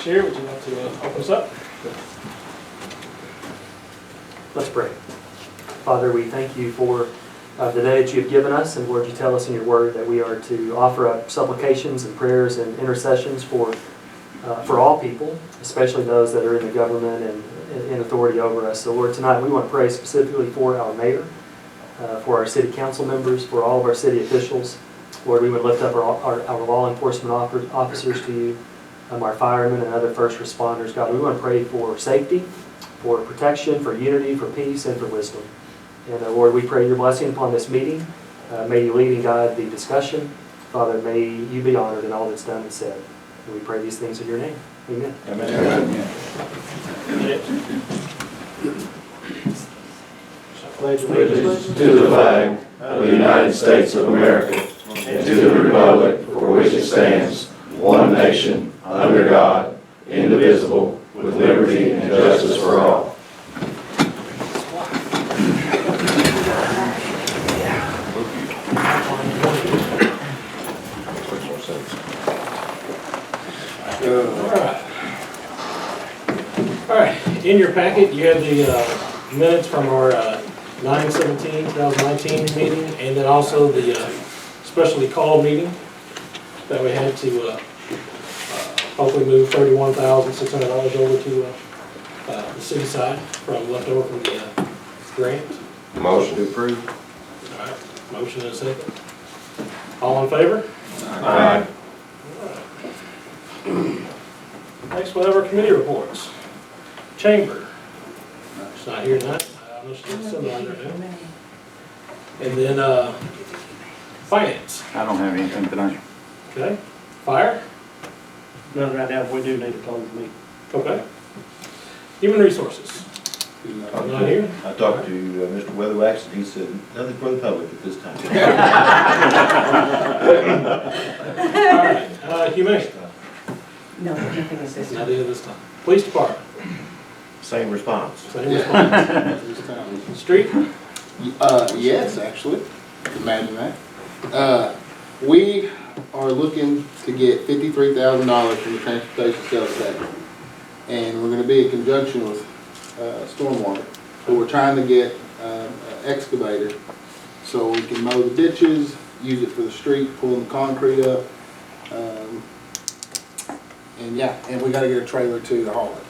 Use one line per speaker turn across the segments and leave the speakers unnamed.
Sherry, would you like to open us up?
Let's pray. Father, we thank you for the day that you have given us, and Lord, you tell us in your word that we are to offer up supplications and prayers and intercessions for all people, especially those that are in the government and in authority over us. So Lord, tonight we want to pray specifically for our mayor, for our city council members, for all of our city officials. Lord, we would lift up our law enforcement officers to you, our firemen and other first responders. God, we want to pray for safety, for protection, for unity, for peace, and for wisdom. And Lord, we pray your blessing upon this meeting. May you lead and guide the discussion. Father, may you be honored in all that's done and said. And we pray these things in your name. Amen.
Amen.
Pledge
Allegiance to the flag of the United States of America and to the republic for which it stands, one nation, under God, indivisible, with liberty and justice for all.
All right. In your packet, you have the minutes from our 9/17/2019 meeting, and then also the specially called meeting that we had to hopefully move $31,600 over to the city side from leftover from the grant.
Motion to approve.
All right. Motion and a second. All in favor?
Aye.
Next, we'll have our committee reports. Chamber. She's not here tonight. I know she's sitting right there now. And then finance.
I don't have anything tonight.
Okay. Fire.
None right now, we do need to close the meeting.
Okay. Human resources. Not here.
I talked to Mr. Weatherwax, and he said nothing for the public at this time.
All right. Humane.
No, nothing is this
Not
time.
here this time. Police department.
Same response.
Same response. Street.
Yes, actually, imagine that. We are looking to get $53,000 from the transportation sales tax, and we're going to be in conjunction with stormwater. So we're trying to get an excavator so we can mow the ditches, use it for the street, pulling the concrete up, and yeah, and we got to get a trailer too to haul it.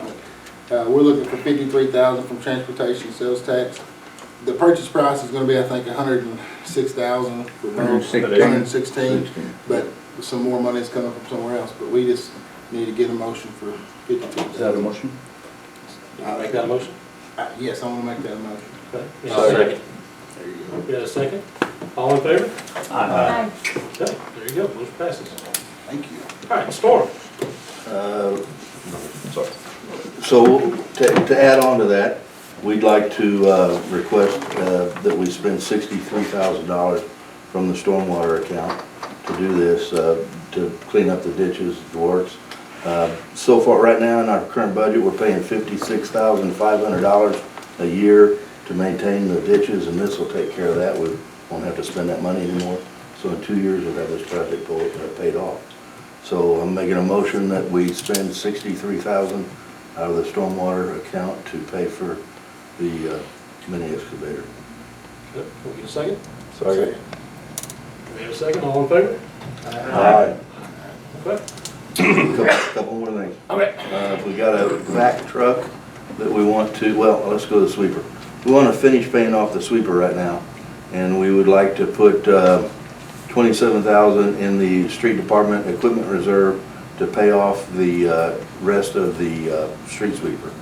We're looking for $53,000 from transportation sales tax. The purchase price is going to be, I think, $106,000 for both. 116, but some more money is coming from somewhere else. But we just need to get a motion for $52,000.
Is that a motion?
Make that a motion.
Yes, I want to make that a motion.
Okay. We have a second.
There you go.
We got a second. All in favor?
Aye.
Okay. There you go. Motion passes.
Thank you.
All right. Storm.
So to add on to that, we'd like to request that we spend $63,000 from the stormwater account to do this, to clean up the ditches, the works. So far, right now in our current budget, we're paying $56,500 a year to maintain the ditches, and this will take care of that. We won't have to spend that money anymore. So in 2 years, we'll have this project paid off. So I'm making a motion that we spend $63,000 out of the stormwater account to pay for the mini excavator.
Good. We'll get a second.
Sorry.
We have a second. All in favor?
Aye.
Okay.
Couple more things.
Okay.
We got a vac truck that we want to, well, let's go to the sweeper. We want to finish paying off the sweeper right now, and we would like to put $27,000 in the street department equipment reserve to pay off the rest of the street sweeper.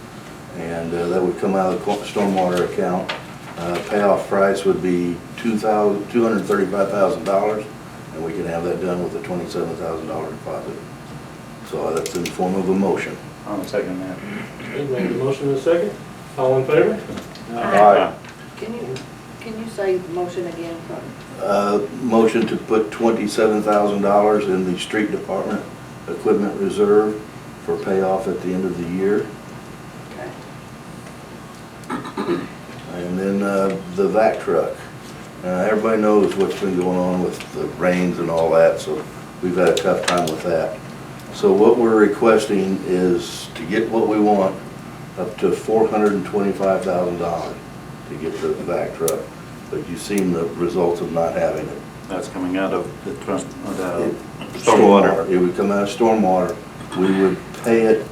And that would come out of the stormwater account. Payoff price would be $235,000, and we can have that done with a $27,000 deposit. So that's in the form of a motion.
I'll second that.
Okay. We have a motion and a second. All in favor?
Aye.
Can you say the motion again?
Motion to put $27,000 in the street department equipment reserve for payoff at the end of the year.
Okay.
And then the vac truck. Everybody knows what's been going on with the rains and all that, so we've had a tough time with that. So what we're requesting is to get what we want, up to $425,000 to get the vac truck. But you've seen the results of not having it.
That's coming out of the stormwater.
It would come out of stormwater. We would pay it.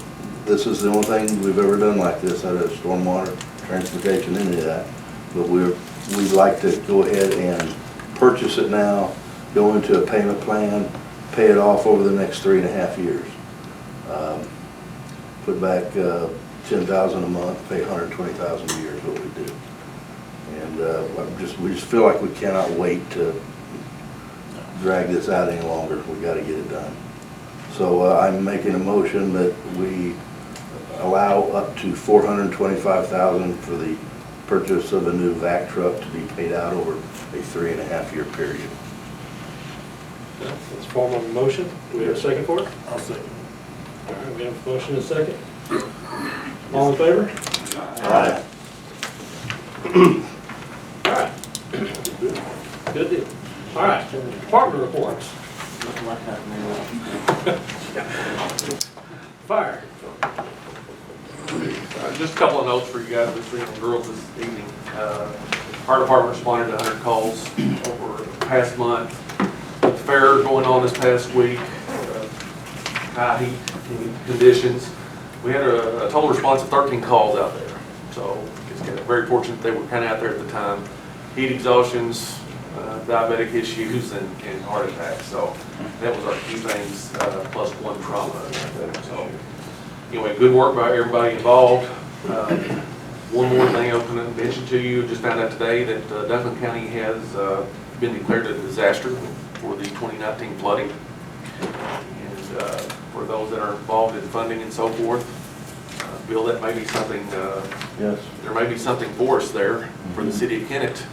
This is the only thing we've ever done like this, out of stormwater, transportation, any of that. But we'd like to go ahead and purchase it now, go into a payment plan, pay it off over the next 3.5 years. Put back $10,000 a month, pay $120,000 a year is what we do. And we just feel like we cannot wait to drag this out any longer. We got to get it done. So I'm making a motion that we allow up to $425,000 for the purchase of a new vac truck to be paid out over a 3.5 year period.
That's form of a motion. Do we have a second for it? I'll second. All right, we have a motion and a second. All in favor?
Aye.
All right. Good deal. All right, department reports. Fire.
Just a couple of notes for you guys this evening, girls this evening. Our department responded to 100 calls over the past month. With the fair going on this past week, high heat conditions, we had a total response of 13 calls out there. So it's very fortunate they were kind of out there at the time. Heat exhaustions, diabetic issues, and heart attacks. So that was our key things, plus one trauma. So anyway, good work by everybody involved. One more thing I was going to mention to you, just found out today that Duncombe County has been declared a disaster for the 2019 flooding. And for those that are involved in funding and so forth, Bill, that may be something,
Yes.
there may be something for us there for the city of Kennett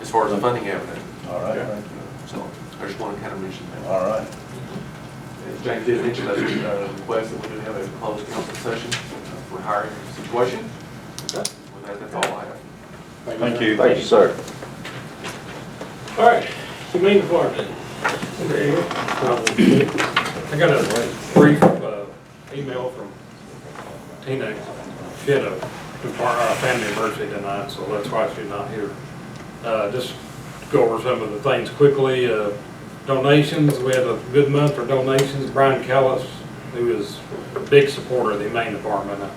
as far as the funding avenue.
All right, thank you.
So I just want to kind of mention that.
All right.
As James did mention, that request that we do have a closed council session for hiring situation. With that, that's all I have.
Thank you.
Thank you, sir.
All right, humane department.
I got a brief email from Tina. She had a family emergency tonight, so that's why she's not here. Just to go over some of the things quickly. Donations, we had a good month for donations. Brian Callis, who is a big supporter of the Humane Department, I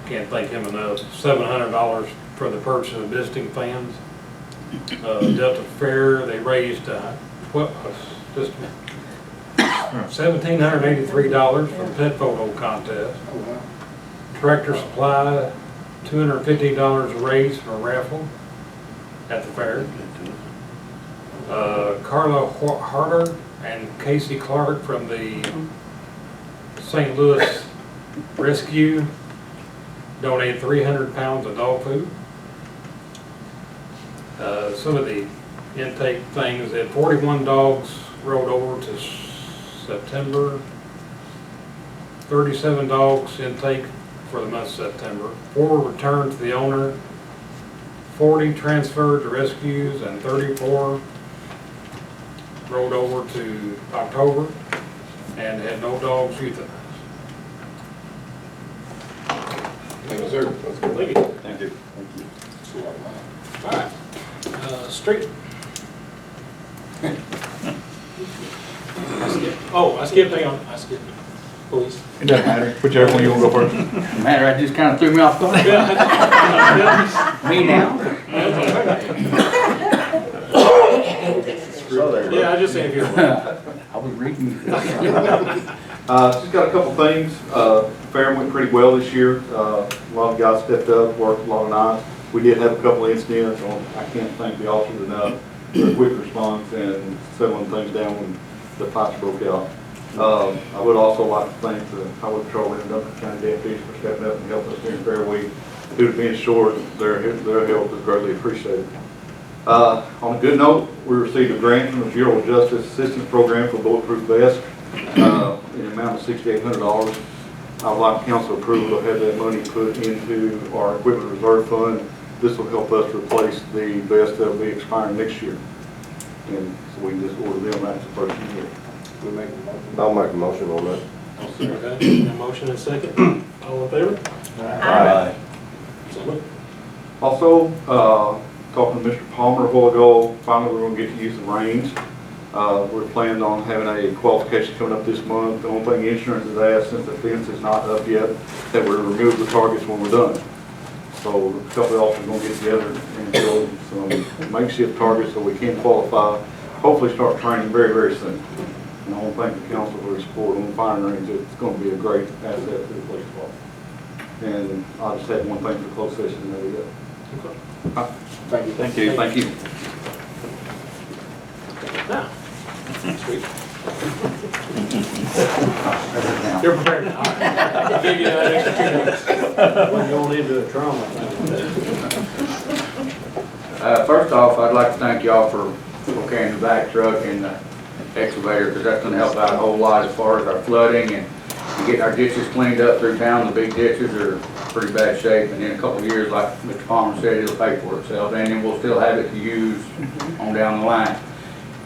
can't thank him enough. $700 for the purchase of visiting fans. Delta Fair, they raised just $1,783 for the pet photo contest. Tractor Supply, $250 raised for a raffle at the fair. Carla Harder and Casey Clark from the St. Louis Rescue donated 300 pounds of dog food. Some of the intake things, that 41 dogs rolled over to September, 37 dogs intake for the month of September, 4 returned to the owner, 40 transferred to rescues, and 34 rolled over to October and had no dogs euthanized.
Thank you, sir. That's good. Thank you.
Thank you.
All right, street. I skipped, hang on, I skipped. Police.
It doesn't matter, whichever one you want to go first.
Matter, I just kind of threw me off guard.
Yeah.
Me now?
Yeah, I just say if you're.
I was reading.
Just got a couple things. Fair went pretty well this year. A lot of guys stepped up, worked a lot of nights. We did have a couple incidents. I can't thank the officers enough for the quick response and settling things down when the fights broke out. I would also like to thank the Highway Patrol and Duncombe County deputies for stepping up and helping us during Fair Week. Due to being short, their help is greatly appreciated. On a good note, we received a grant from the Bureau of Justice Assistance Program for bulletproof vests in the amount of $6,800. I would like council approval to have that money put into our equipment reserve fund. This will help us replace the vests that will be expiring next year. And so we can just order them after the first year.
We make a motion.
I'll make a motion on that.
Okay, a motion and second. All in favor?
Aye.
So moved.
Also, talking to Mr. Palmer a while ago, finally we're gonna get to use the reins. We're planning on having a qualification coming up this month. The only thing insurance has asked, since the fence is not up yet, that we remove the targets when we're done. So a couple of officers are gonna get together and build some makeshift targets so we can qualify. Hopefully start training very, very soon. And I want to thank the council for their support on firing range. It's gonna be a great asset to the police department. And I just had one thing for closed session, and there we go.
Thank you.
Thank you, thank you.
Now, sweet. You're prepared now. All right. I'll give you that extra 2 minutes.
When you'll need a trauma thing.
First off, I'd like to thank y'all for okaying the back truck and the excavator, because that's gonna help out a whole lot as far as our flooding and getting our ditches cleaned up through town. The big ditches are pretty bad shape, and in a couple of years, like Mr. Palmer said, it'll pay for itself, and then we'll still have it to use on down the line.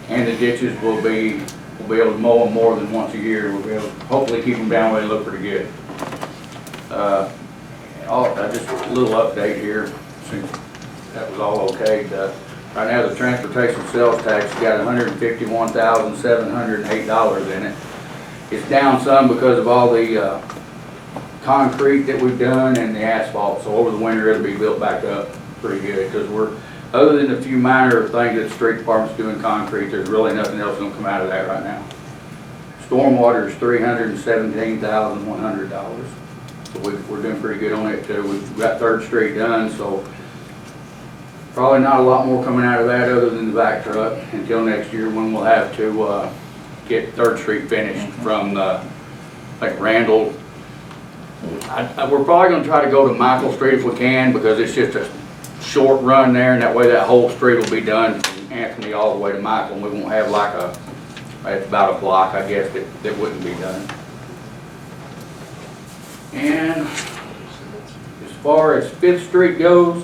And the ditches we'll be able to mow them more than once a year. We'll be able to hopefully keep them down where they look pretty good. Just a little update here, since that was all okay. Right now, the transportation sales tax got $151,708 in it. It's down some because of all the concrete that we've done and the asphalt. So over the winter, it'll be built back up pretty good, because other than a few minor things that the street department's doing concrete, there's really nothing else gonna come out of that right now. Stormwater is $317,100. So we're doing pretty good on it too. We've got 3rd Street done, so probably not a lot more coming out of that other than the back truck until next year, when we'll have to get 3rd Street finished from like Randall. We're probably gonna try to go to Michael Street if we can, because it's just a short run there, and that way that whole street will be done from Anthony all the way to Michael, and we won't have like it's about a block, I guess, that wouldn't be done. And as far as 5th Street goes,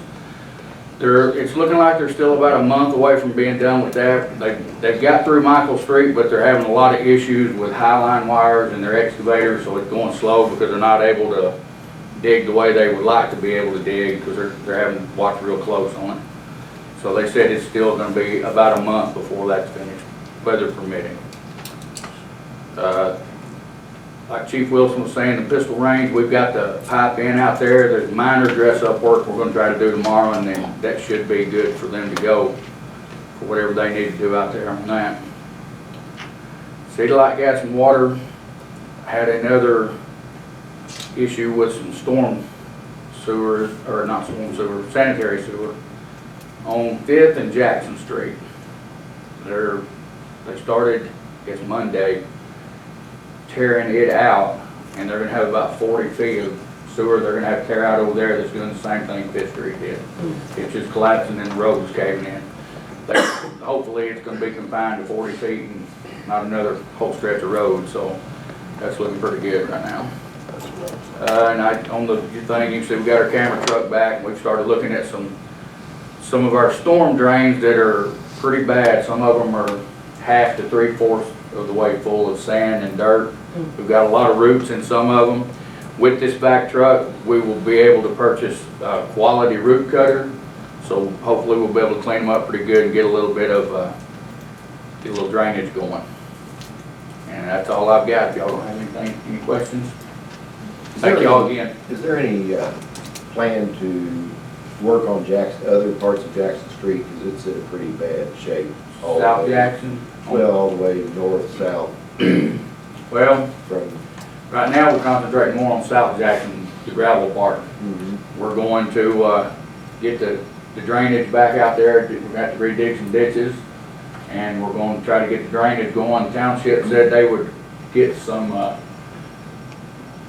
it's looking like they're still about a month away from being done with that. They've got through Michael Street, but they're having a lot of issues with high line wires and their excavator, so it's going slow because they're not able to dig the way they would like to be able to dig, because they're having to watch real close on it. So they said it's still going to be about a month before that's finished, weather permitting. Like Chief Wilson was saying, the pistol range, we've got the pipe in out there. There's minor dress-up work we're going to try to do tomorrow, and then that should be good for them to go for whatever they need to do out there on that. City Light Gas and Water had another issue with some storm sewer, or not storm sewer, sanitary sewer on 5th and Jackson Street. They started, I guess Monday, tearing it out, and they're going to have about 40 feet of sewer they're going to have to tear out over there that's doing the same thing 5th Street did. It's just collapsing and the road was caving in. Hopefully it's going to be confined to 40 feet and not another whole stretch of road, so that's looking pretty good right now. And on the thing, you see we got our camera truck back, and we've started looking at some of our storm drains that are pretty bad. Some of them are half to 3/4 of the way full of sand and dirt. We've got a lot of roots in some of them. With this back truck, we will be able to purchase a quality root cutter, so hopefully we'll be able to clean them up pretty good and get a little bit of get a little drainage going. And that's all I've got. If y'all don't have anything, any questions? Thank y'all again.
Is there any plan to work on other parts of Jackson Street, because it's in a pretty bad shape?
South Jackson?
Well, all the way north, south.
Well,
From.
right now we're concentrating more on South Jackson, the gravel part. We're going to get the drainage back out there. We've got to redig some ditches, and we're going to try to get the drainage going. The township said they would get some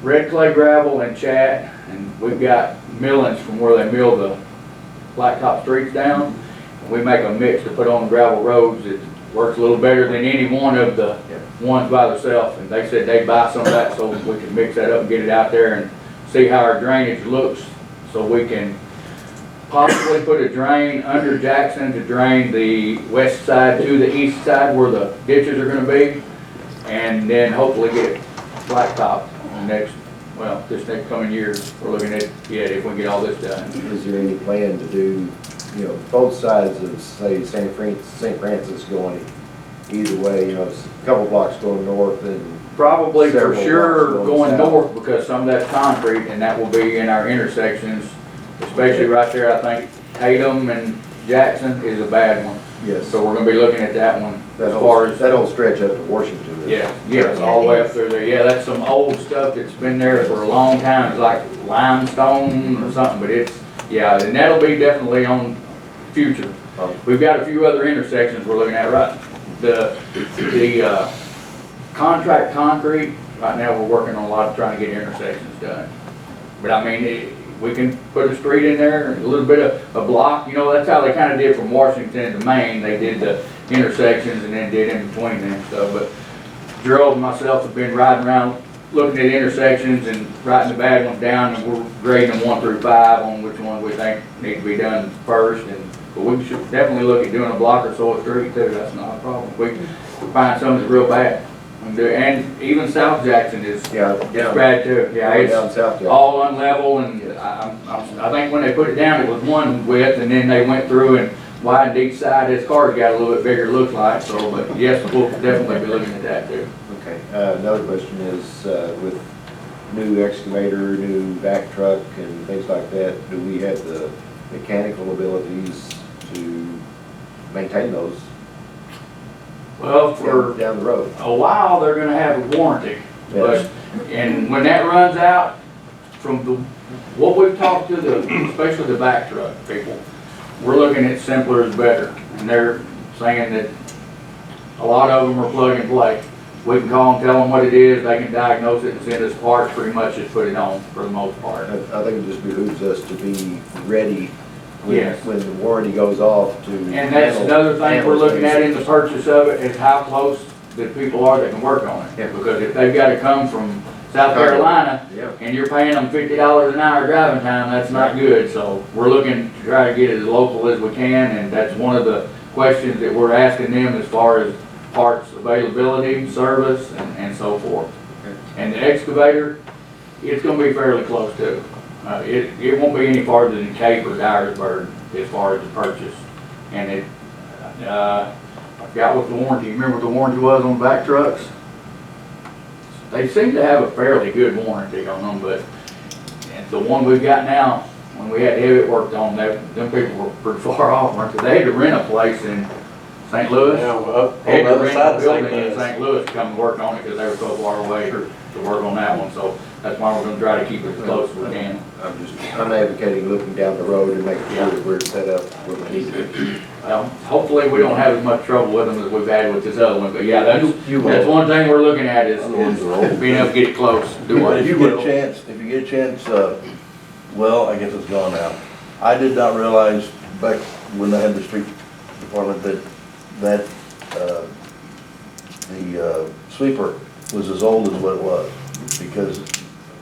red clay gravel and chat, and we've got millings from where they mill the blacktop streets down. And we make a mix to put on the gravel roads. It works a little better than any one of the ones by themselves, and they said they'd buy some of that so we can mix that up and get it out there and see how our drainage looks, so we can possibly put a drain under Jackson to drain the west side to the east side where the ditches are going to be. and then hopefully get blacktop this next coming year. We're looking at, if we can get all this done.
Is there any plan to do, both sides of, say, St. Francis going either way, it's a couple blocks going north and
Probably for
Several
sure
blocks
going
south.
north, because some of that's concrete, and that will be in our intersections, especially right there, I think Tatum and Jackson is a bad one.
yes,
So we're gonna be looking at that one
that
as far
whole,
as,
that whole stretch up to Washington.
yes, all the way up through there. Yeah, that's some old stuff that's been there for a long time. It's like limestone or something, but it's, and that'll be definitely on future. We've got a few other intersections we're looking at, right? The contract concrete, right now, we're working on a lot of trying to get intersections done. But I mean, we can put a street in there, a little bit of a block, that's how they kind of did from Washington to Maine. They did the intersections and then did in between them and stuff. But Gerald and myself have been riding around looking at intersections and writing the bad ones down, and we're grading them 1 through 5 on which one we think need to be done first. But we should definitely look at doing a block or so of street too. That's not a problem. We find something that's real bad. And even South Jackson is it's bad too. Yeah, it's
down south,
all unlevel, and I think when they put it down, it was one width, and then they went through and widened each side. His car's got a little bit bigger, looks like. So, but yes, we'll definitely be looking at that too.
Okay, another question is, with new excavator, new vac truck and things like that, do we have the mechanical abilities to maintain those
Well, for
down the road?
a while, they're gonna have a warranty.
Yes.
And when that runs out, from what we've talked to especially the back truck people, we're looking at simpler is better. And they're saying that a lot of them are plug and play. We can call them, tell them what it is, they can diagnose it and send us parts, pretty much just put it on for the most part.
I think it just behooves us to be ready
Yes.
when the warranty goes off to.
And that's another thing we're looking at in the purchase of it, is how close the people are that can work on it.
Yeah.
Because if they've gotta come from South Carolina,
Yeah.
and you're paying them $50 an hour driving time, that's not good. So we're looking to try to get it as local as we can, and that's one of the questions that we're asking them as far as parts availability, service, and so forth. And the excavator, it's gonna be fairly close too. It won't be any farther than Cape or Dyersburg as far as the purchase. And I forgot what the warranty, remember what the warranty was on back trucks? They seem to have a fairly good warranty on them, but the one we've got now, when we had to have it worked on, them people were pretty far off, weren't they? They had to rent a place in St. Louis. They had to rent a building in St. Louis to come and work on it because they were so far away to work on that one. So that's why we're gonna try to keep it as close as we can.
I'm advocating looking down the road and making sure that we're set up where we need to be.
Hopefully, we don't have as much trouble with them as we've had with this other one, but yeah, that's one thing we're looking at is being able to get it close.
If you get a chance, well, I guess it's gone now. I did not realize back when I had the street department that the sweeper was as old as what it was, because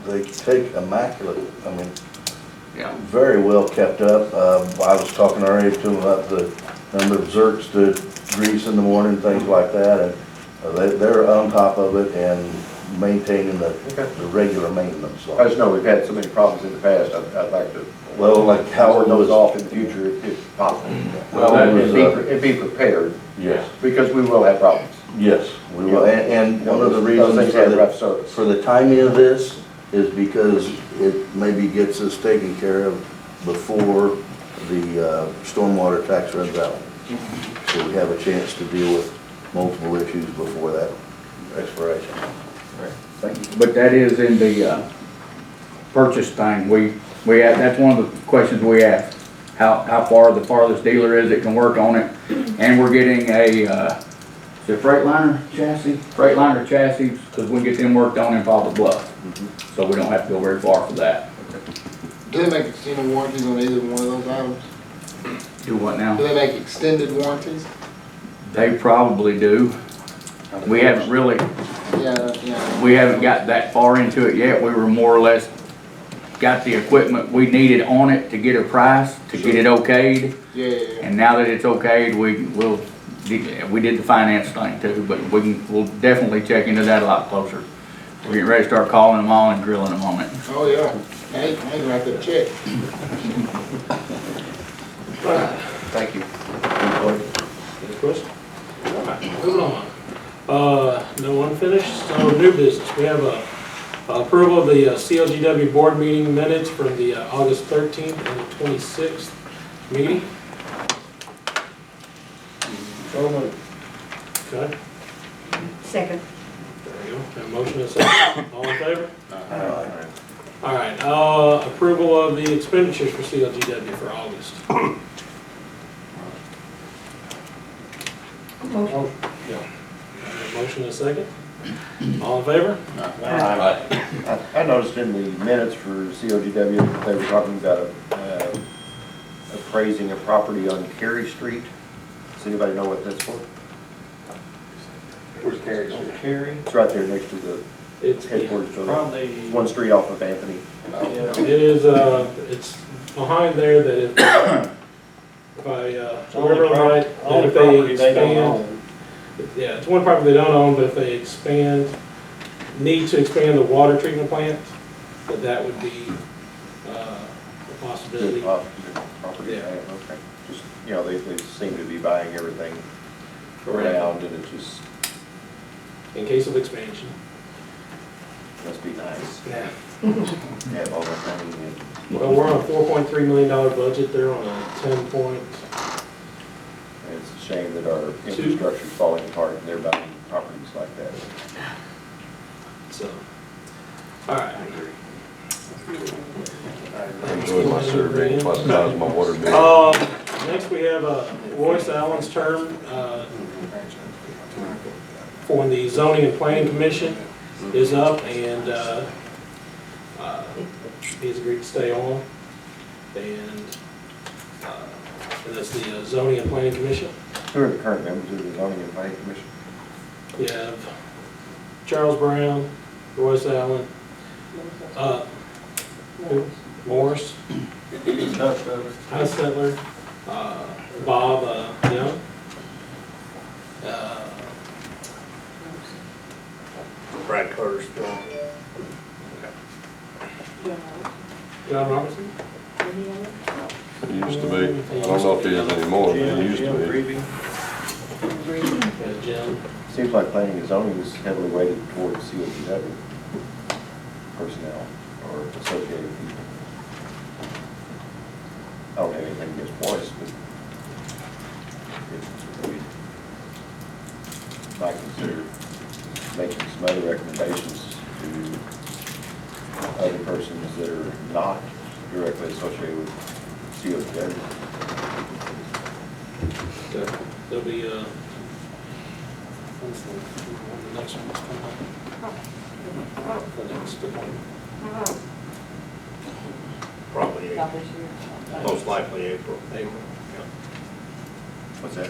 they take immaculate, very well kept up. I was talking already to them about the number of zerks to grease in the morning, things like that, and they're on top of it and maintaining the regular maintenance.
I just know we've had so many problems in the past, I'd like to.
Well, like Howard
those
knows
off in the future if possible.
Well,
And be prepared,
Yes,
because we will have problems.
yes, we will, and one of the reasons
Those things have rough service.
for the timing of this is because it maybe gets us taken care of before the stormwater tax runs out. So we have a chance to deal with multiple issues before that expiration.
But that is in the purchase thing. We have, that's one of the questions we ask. How far the farthest dealer is that can work on it. And we're getting a, is it Freightliner chassis, because we can get them worked on in Poplar Bluff. So we don't have to go very far for that.
Do they make extended warranties on either one of those items?
Do what now?
Do they make extended warranties?
They probably do. We haven't really,
Yeah.
we haven't got that far into it yet. We were more or less got the equipment we needed on it to get a price, to get it okayed.
Yeah.
And now that it's okayed, we'll we did the finance thing too, but we'll definitely check into that a lot closer. We're getting ready to start calling them all and grilling them on it.
Oh, yeah. I ain't gonna have to check.
Thank you.
Any questions? All right, moving on. No unfinished, so new business. We have a approval of the CLGW board meeting minutes from the August 13th and the 26th meeting. Okay,
Second.
there you go. Have a motion and a second. All in favor? All right, approval of the expenditures for CLGW for August.
Motion.
Have a motion and a second. All in favor?
I noticed in the minutes for COGW that they were talking about appraising a property on Cary Street. Does anybody know what that's for?
Where's Carrie?
Cary? It's right there next to the
It's,
headquarters building.
Probably,
One street off of Anthony.
it is, it's behind there that if I, remember right, that if they expand, yeah, it's one property they don't own, but if they need to expand the water treatment plant, that would be, a possibility.
Property,
Yeah.
okay. Just, you know, they seem to be buying everything around and it just
In case of expansion.
must be nice.
Yeah.
Have all that money and
Well, we're on a $4.3 million budget, they're on a 10 point.
it's a shame that our infrastructure's falling apart and they're buying properties like that.
So, all right.
I enjoyed my survey, plus that was my water bill.
Next we have Royce Allen's term for the Zoning and Planning Commission is up, and he's agreed to stay on. And that's the Zoning and Planning Commission.
Who are the current members of the zoning and planning commission?
You have Charles Brown, Royce Allen, Morris, Hostetler, Bob Young,
Brad Carter's still.
John Robertson.
He used to be. I don't know if he is anymore, but he used to be.
Jim.
Seems like planning and zoning is heavily weighted towards COGW personnel or associated people. I don't have anything against Royce, but we might consider making some other recommendations to other persons that are not directly associated with COGW.
There'll be, when's the next one's coming up? The next appointment.
Probably,
Not this year.
most likely April.
April.
What's that?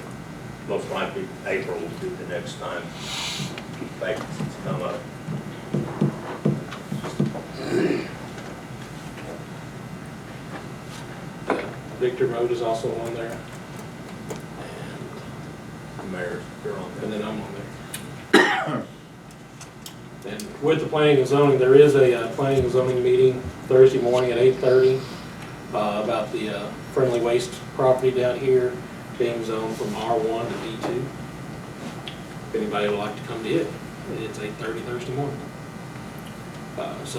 Most likely April will be the next time vacancies come up.
Victor Mode is also on there.
Mayor, you're on
And then I'm on there. And with the planning and zoning, there is a planning and zoning meeting Thursday morning at 8:30 about the friendly waste property down here being zoned from R1 to D2. If anybody would like to come to it, it's 8:30 Thursday morning. Is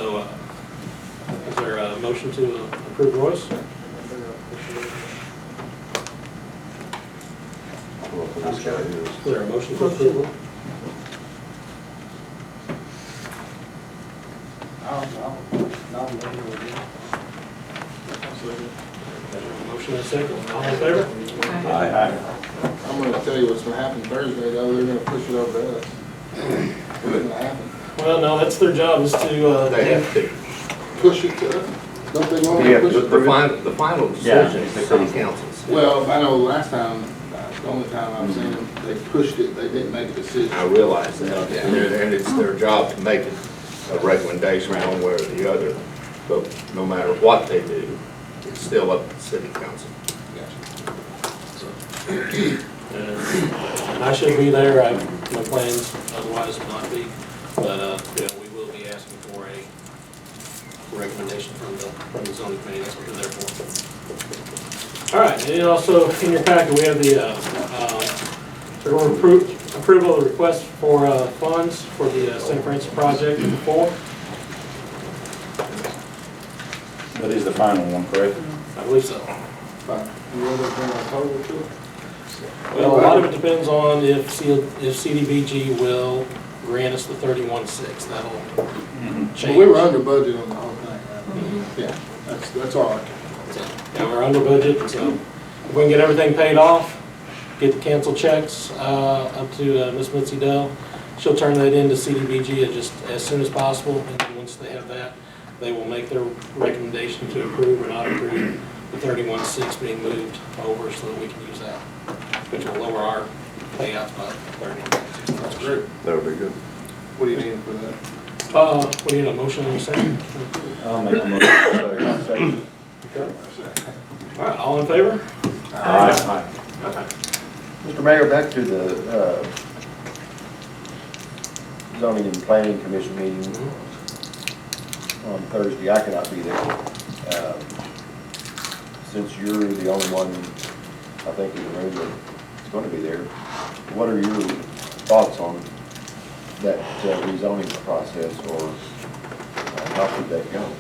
there a motion to approve Royce?
This guy is.
Is there a motion to approve? Motion and a second, all in favor?
I'm gonna tell you what's gonna happen Thursday, though, they're gonna push it over to us. What's gonna happen?
Well, no, that's their job, is to,
They have to.
Push it to us? Don't they want
Yeah,
to push it?
The final decision is the city council's.
Well, I know last time, the only time I've seen them, they pushed it, they didn't make a decision.
I realize that, and it's their job to make a recommendation one way or the other, but no matter what they do, it's still up to the city council.
I should be there, I have no plans otherwise to not be, but, we will be asking for a recommendation from the zoning committee, that's what they're there for. All right, and also in your packet, we have the, approval of the request for, funds for the St. Francis project in the fall.
That is the final one, correct?
I believe so.
Fine. You want to bring a total to it?
Well, a lot of it depends on if CDBG will grant us the 31.6. That'll change.
Well, we were under budget on the whole thing, right? Yeah, that's all I can.
Yeah, we're under budget, so if we can get everything paid off, get the canceled checks up to Miss Mitzi Dell, she'll turn that into CDBG just as soon as possible, and then once they have that, they will make their recommendation to approve or not approve the 31.6 being moved over so that we can use that, which will lower our payouts by 30.
That's great.
That would be good.
What do you need for that?
What do you need, a motion in a second?
I'll make a motion.
All right, all in favor?
Aye.
Okay.
Mr. Mayor, back to the zoning and planning commission meeting on Thursday. I cannot be there. Since you're the only one, I think, in the room that's going to be there, what are your thoughts on that rezoning process, or how should that go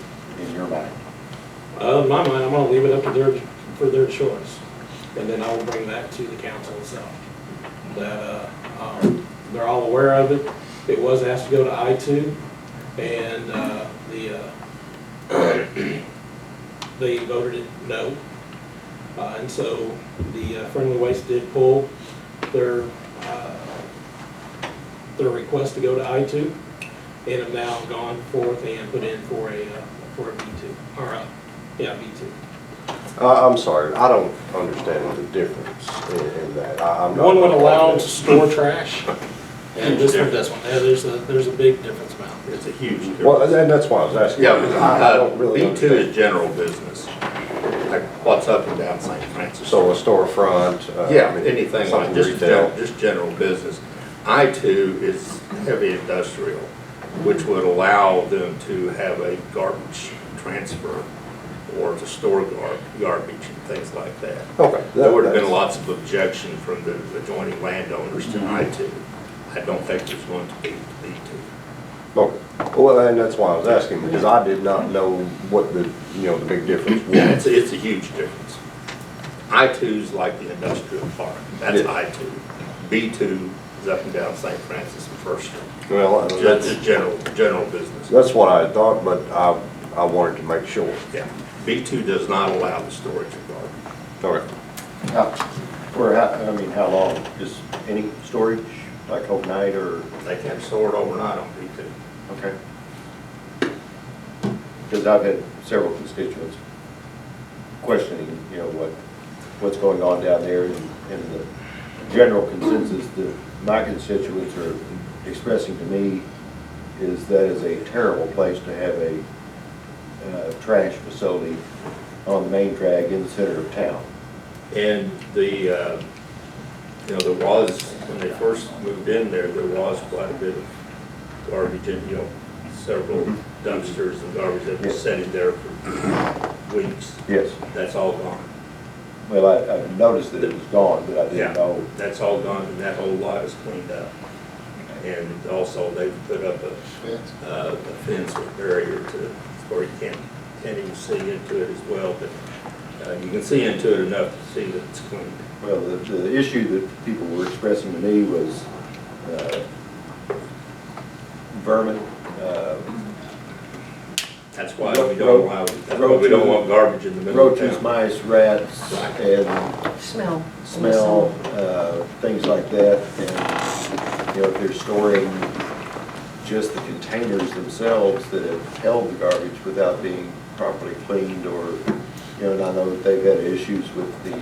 in your mind?
In my mind, I'm gonna leave it up to for their choice, and then I will bring that to the council itself. That, they're all aware of it. It was asked to go to I-2, and, they voted it no. And so the Friendly Waste did pull their request to go to I-2, and have now gone forth and put in for a B2, or B2.
I'm sorry, I don't understand the difference in that. I'm not-
One would allow them to store trash, and this one doesn't. There's a big difference amount.
It's a huge difference.
Well, and that's why I was asking.
Yeah,
because I don't really
B2
understand.
is general business, like what's up and down St. Francis.
So a storefront.
Yeah, anything like
something
just
retail.
just general business. I-2 is heavy industrial, which would allow them to have a garbage transfer or to store garbage and things like that.
Okay.
There would have been
that's-
lots of objection from the adjoining landowners to I-2. I don't think there's going to be B2.
Okay. Well, and that's why I was asking, because I did not know what the big difference was.
Yeah, it's a huge difference. I-2's like the industrial park, that's
Yeah.
I-2. B2 is up and down St. Francis and First Street.
Well,
Just general business.
that's what I thought, but I wanted to make sure.
Yeah, B2 does not allow the storage of garbage.
Okay. How long? Just any storage, like overnight or?
They can store it overnight on B2.
Okay. Because I've had several constituents questioning, what's going on down there, and the general consensus that my constituents are expressing to me is that is a terrible place to have a trash facility on the main drag in the center of town.
And there was, when they first moved in there was quite a bit of garbage and, several dumpsters and garbage that was
Yes.
sitting there for weeks.
Yes.
That's all gone.
Well, I noticed that it was gone, but I
Yeah.
didn't know.
That's all gone, and that whole lot is cleaned up. And also, they've put up
Fence.
a fence or barrier to, where you can't even see into it as well, but you can see into it enough to see that it's clean.
Well, the issue that people were expressing to me was vermin.
That's why we don't allow, that's why we don't want garbage in the middle of
Roaches,
town.
mice, rats, and
Smell.
smell, things like that. And, if they're storing just the containers themselves that have held the garbage without being properly cleaned, or, and I know that they've had issues with the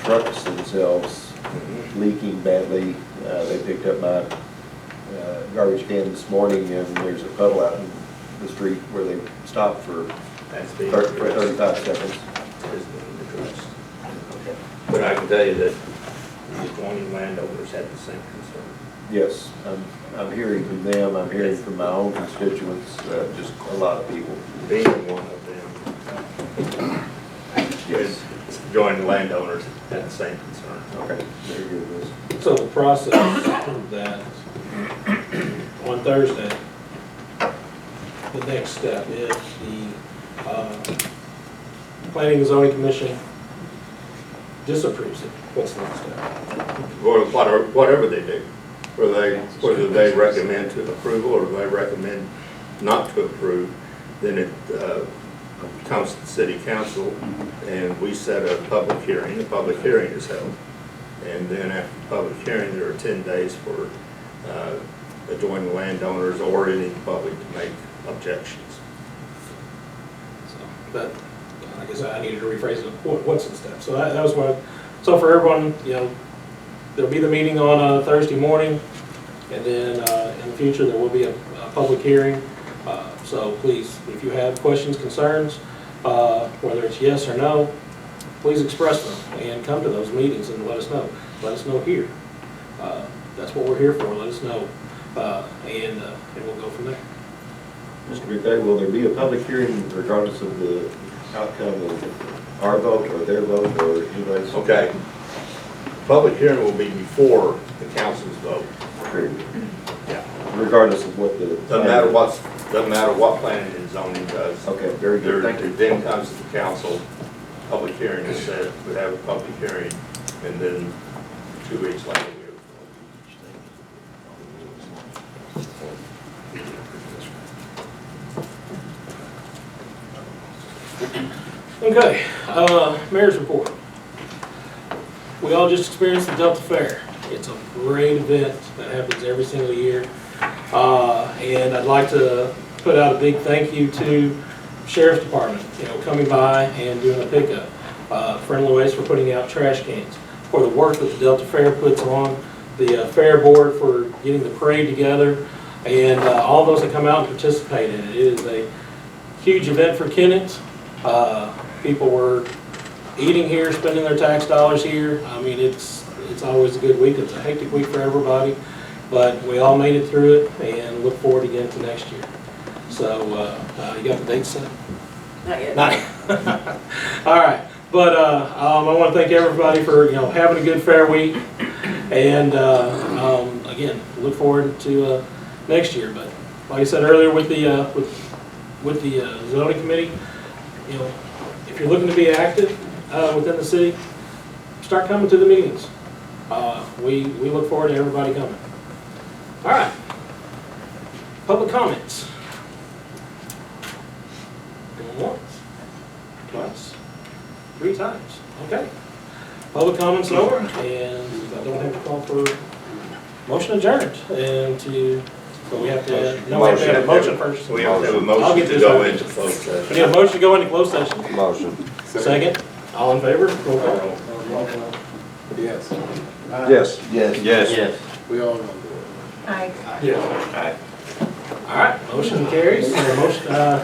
trucks themselves leaking badly. They picked up my garbage can this morning, and there's a puddle out in the street where they stopped for
That's being
35 seconds.
is being addressed. But I can tell you that
the adjoining landowners had the same concern.
Yes, I'm hearing from them, I'm hearing from my own constituents, just a lot of people.
Being one of them,
Yes.
adjoining landowners had the same concern.
Okay, very good, Liz.
So the process that on Thursday, the next step, if the Planning and Zoning Commission disapproves it, what's the next step?
Or whatever they do, whether they recommend to approval or they recommend not to approve, then it comes to the city council and we set a public hearing. The public hearing is held. And then after the public hearing, there are 10 days for adjoining landowners or any public to make objections.
So, but, I guess I needed to rephrase it, what's the step? So that was what, so for everyone, you know, there'll be the meeting on Thursday morning, and then in the future, there will be a public hearing. So please, if you have questions, concerns, whether it's yes or no, please express them and come to those meetings and let us know. Let us know here. That's what we're here for, let us know, and we'll go from there.
Mr. McVeigh, will there be a public hearing regardless of the outcome of our vote or their vote or anybody's?
Okay. Public hearing will be before the council's vote. Yeah.
Regardless of what the.
Doesn't matter what planning and zoning does.
Okay, very good. Thank you.
It then comes to the council, public hearing is set, we have a public hearing, and then 2 weeks later.
Okay, mayor's report. We all just experienced the Delta Fair. It's a great event that happens every single year. And I'd like to put out a big thank you to Sheriff's Department, you know, coming by and doing a pickup. Friendly Waste for putting out trash cans. For the work that the Delta Fair puts on, the Fair Board for getting the parade together, and all those that come out and participate in it. It is a huge event for Kennett. People were eating here, spending their tax dollars here. I mean, it's always a good week. It's a hectic week for everybody, but we all made it through it and look forward again to next year. So, you got the date set?
Not yet.
Not yet. All right, but I want to thank everybody for, you know, having a good fair week, and again, look forward to next year. But like I said earlier, with the zoning committee, you know, if you're looking to be active within the city, start coming to the meetings. We look forward to everybody coming. All right. Public comments. Going once, twice, 3 times. Okay. Public comments over, and I don't have to call for motion adjourned. But we have to, no, we have to have a motion first.
We have to have a
I'll
motion
get
to
this
go
right.
into closed session.
We need a motion to go into closed session.
Motion.
Second. All in favor? Roll call.
Yes.
Yes. Yes.
Yes.
We all know.
Aye.
Yeah. All right, motion carries. All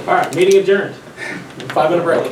right, meeting adjourned. 5-minute break.